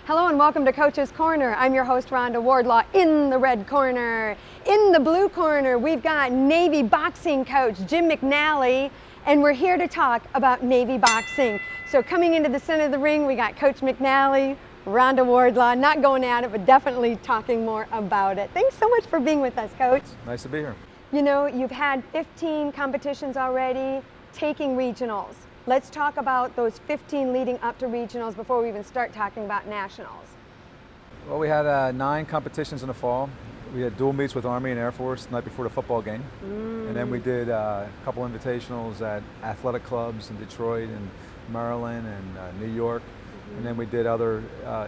Hello and welcome to Coach's Corner. I'm your host, Rhonda Wardlaw, in the red corner. In the blue corner, we've got Navy boxing coach Jim McNally, and we're here to talk about Navy boxing. So coming into the center of the ring, we got Coach McNally, Rhonda Wardlaw, not going at it, but definitely talking more about it. Thanks so much for being with us, Coach. Nice to be here. You know, you've had 15 competitions already, taking regionals. Let's talk about those 15 leading up to regionals before we even start talking about nationals. Well, we had 9 competitions in the fall. We had dual meets with Army and Air Force the night before the football game. And then we did a couple invitationals at athletic clubs in Detroit and Maryland and New York. And then we did other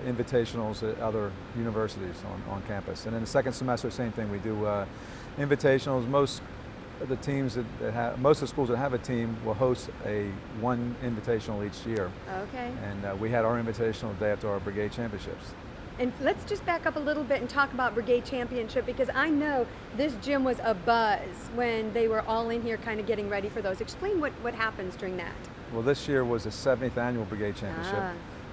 invitationals at other universities on campus. And then the second semester, same thing. We do invitationals. Most of the teams most of the schools that have a team will host one invitational each year. Okay. And we had our invitational the day after our brigade championships. And let's just back up a little bit and talk about Brigade Championship, because I know this gym was a buzz when they were all in here kind of getting ready for those. Explain what happens during that. Well, this year was the 70th annual Brigade Championship.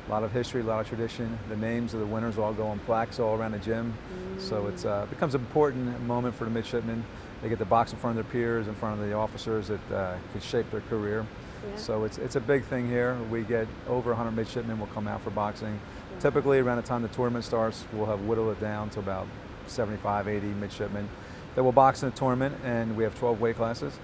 A lot of history, a lot of tradition. The names of the winners all go on plaques all around the gym. So it becomes an important moment for the midshipmen. They get to box in front of their peers, in front of the officers that could shape their career. Yeah. So it's a big thing here. We get over 100 midshipmen will come out for boxing. Yeah. Typically around the time the tournament starts, we'll have whittled it down to about 75, 80 midshipmen that will box in the tournament, and we have 12 weight classes.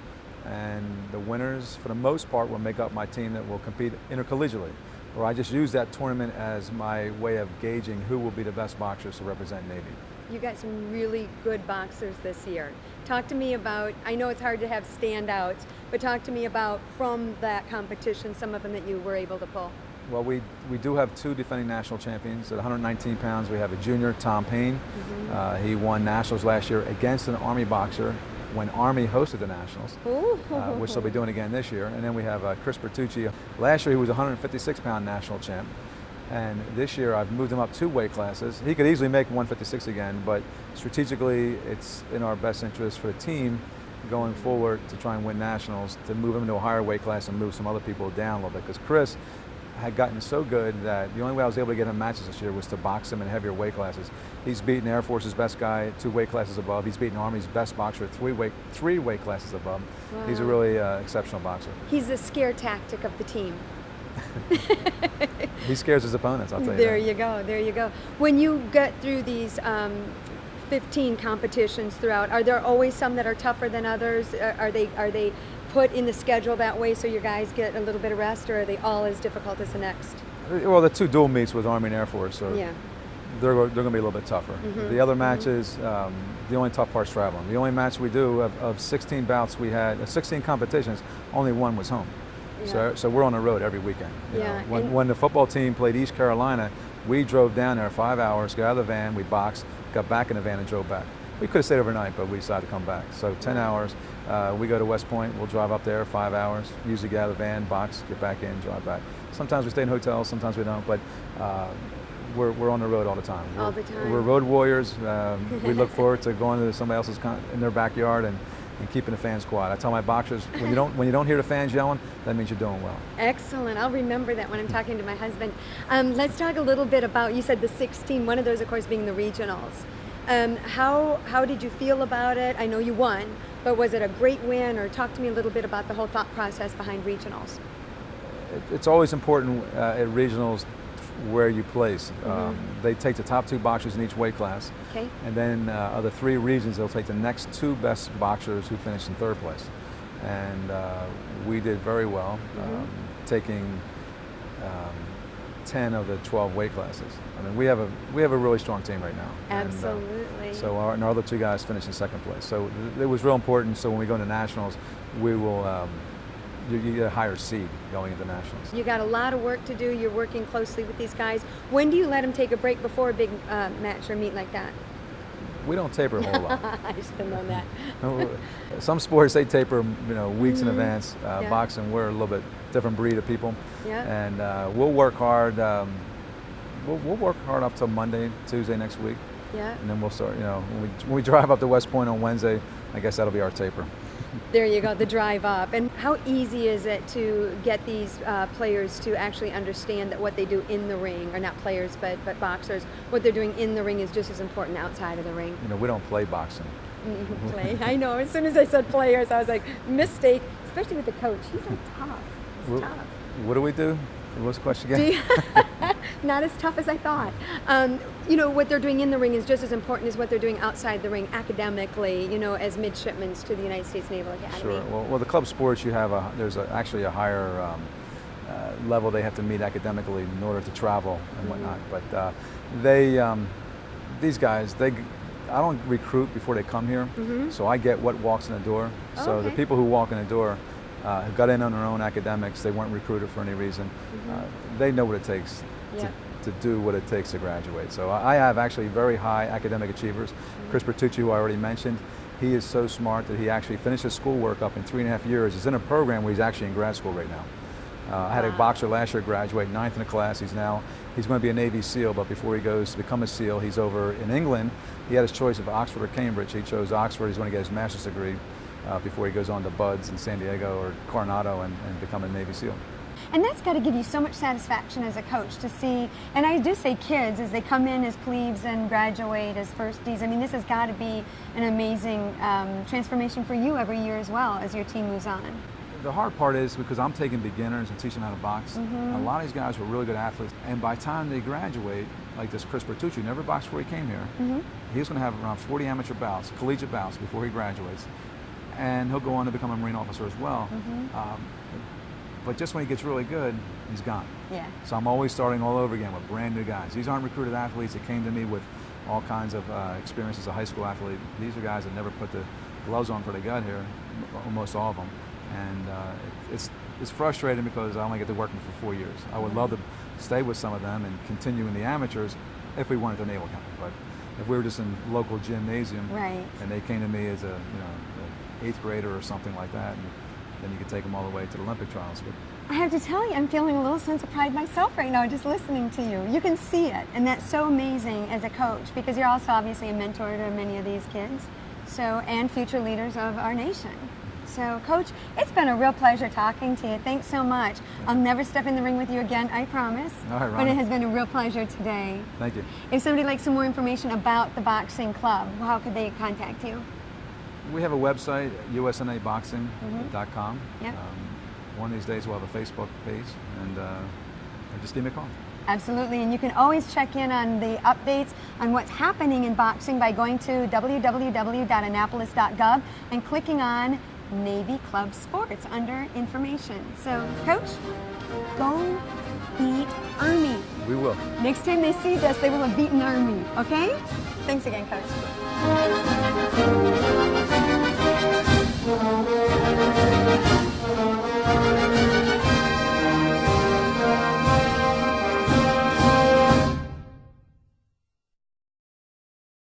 And the winners, for the most part, will make up my team that will compete intercollegiately. Or I just use that tournament as my way of gauging who will be the best boxers to represent Navy. You got some really good boxers this year. Talk to me about, I know it's hard to have standouts, but talk to me about from that competition, some of them that you were able to pull. Well, we do have 2 defending national champions. At 119 pounds, we have a junior, Tom Payne. He won nationals last year against an Army boxer when Army hosted the nationals, which they'll be doing again this year. And then we have Chris Bertucci. Last year he was a 156-pound national champ. And this year I've moved him up 2 weight classes. He could easily make 156 again, but strategically it's in our best interest for the team going forward to try and win nationals, to move him to a higher weight class and move some other people down a little bit. Because Chris had gotten so good that the only way I was able to get him matches this year was to box him in heavier weight classes. He's beaten Air Force's best guy at 2 weight classes above. He's beaten Army's best boxer at 3 weight classes above. Wow. He's a really exceptional boxer. He's the scare tactic of the team. He scares his opponents, I'll tell you There you go, there you go. When you get through these 15 competitions throughout, are there always some that are tougher than others? Are they put in the schedule that way so your guys get a little bit of rest, or are they all as difficult as the next? Well, the 2 dual meets with Army and Air Force, so they're going to be a little bit tougher. The other matches, the only tough part's traveling. The only match we do of 16 bouts we had, 16 competitions, only 1 was home. Yeah. So we're on the road every weekend. When the football team played East Carolina, we drove down there 5 hours, got out of the van, we boxed, got back in the van and drove back. We could have stayed overnight, but we decided to come back. So 10 hours, we go to West Point, we'll drive up there 5 hours, usually get out of the van, box, get back in, drive back. Sometimes we stay in hotels, sometimes we don't, but we're on the road all the time. All the time. We're road warriors. We look forward to going to somebody else's in their backyard and keeping the fans quiet. I tell my boxers, when you don't hear the fans yelling, that means you're doing well. Excellent. I'll remember that when I'm talking to my husband. Let's talk a little bit about, you said the 16, one of those of course being the regionals. How did you feel about it? I know you won, but was it a great win? Or talk to me a little bit about the whole thought process behind regionals. It's always important at regionals where you place. They take the top 2 boxers in each weight class. Okay. And then of the 3 regions, they'll take the next 2 best boxers who finished in 3rd place. And we did very well, taking 10 of the 12 weight classes. I mean, we have a really strong team right now. Absolutely. And, so our other 2 guys finished in 2nd place. So it was real important. So when we go to nationals, we will you get a higher seed going into nationals. You got a lot of work to do. You're working closely with these guys. When do you let them take a break before a big match or meet like that? We don't taper a whole lot. I should have known that. Some sports they taper, weeks in advance. Boxing, we're a little bit different breed of people. Yeah. And we'll work hard. We'll work hard up till Monday, Tuesday next week. Yeah. And then we'll start. When we drive up to West Point on Wednesday, I guess that'll be our taper. There you go, the drive up. And how easy is it to get these players to actually understand that what they do in the ring, or not players, but boxers, what they're doing in the ring is just as important outside of the ring? You know, we don't play boxing. Play. I know, as soon as I said players, I was like, mistake, especially with the coach. He's like tough. He's tough. What do we do? What's the question again? Not as tough as I thought. You know, what they're doing in the ring is just as important as what they're doing outside the ring academically, you know, as midshipmen to the United States Naval Academy. Sure. Well, the club sports, you have actually a higher level they have to meet academically in order to travel and whatnot. But these guys, I don't recruit before they come here, so I get what walks in the door. So the people who walk in the door have got in on their own academics. They weren't recruited for any reason. They know what it takes to do what it takes to graduate. So I have actually very high academic achievers. Chris Bertucci, who I already mentioned, he is so smart that he actually finished his schoolwork up in 3.5 years. He's in a program where he's actually in grad school right now. I had a boxer last year graduate, 9th in the class. He's going to be a Navy SEAL, but before he goes to become a SEAL, he's over in England. He had his choice of Oxford or Cambridge. He chose Oxford. He's going to get his master's degree before he goes on to BUD/S in San Diego or Coronado and become a Navy SEAL. And that's got to give you so much satisfaction as a coach to see, and I do say kids, as they come in as plebes and graduate as firsties. I mean, this has got to be an amazing transformation for you every year as well as your team moves on. The hard part is because I'm taking beginners and teaching them how to box. A lot of these guys were really good athletes, and by the time they graduate, like this Chris Bertucci, never boxed before he came here. He's going to have around 40 amateur bouts, collegiate bouts, before he graduates, and he'll go on to become a Marine officer as well. But just when he gets really good, he's gone. Yeah. So I'm always starting all over again with brand new guys. These aren't recruited athletes that came to me with all kinds of experience as a high school athlete. These are guys that never put the gloves on before they got here, almost all of them. And it's frustrating because I only get to work them for 4 years. I would love to stay with some of them and continue in the amateurs if we weren't at the Naval Academy. But if we were just in local gymnasium and they came to me as a 8th grader or something like that, and then you could take them all the way to the Olympic trials. But I have to tell you, I'm feeling a little sense of pride myself right now just listening to you. You can see it, and that's so amazing as a coach because you're also obviously a mentor to many of these kids, and future leaders of our nation. So, Coach, it's been a real pleasure talking to you. Thanks so much. I'll never step in the ring with you again, I promise. All right, but it has been a real pleasure today. Thank you. If somebody likes some more information about the boxing club, how could they contact you? We have a website, USNAboxing.com. Yep. One of these days we'll have a Facebook page, and just give me a call. Absolutely, and you can always check in on the updates on what's happening in boxing by going to www.annapolis.gov and clicking on Navy Club Sports under information. So, Coach, go beat Army. We will. Next time they see us, they will have beaten Army, okay? Thanks again, Coach.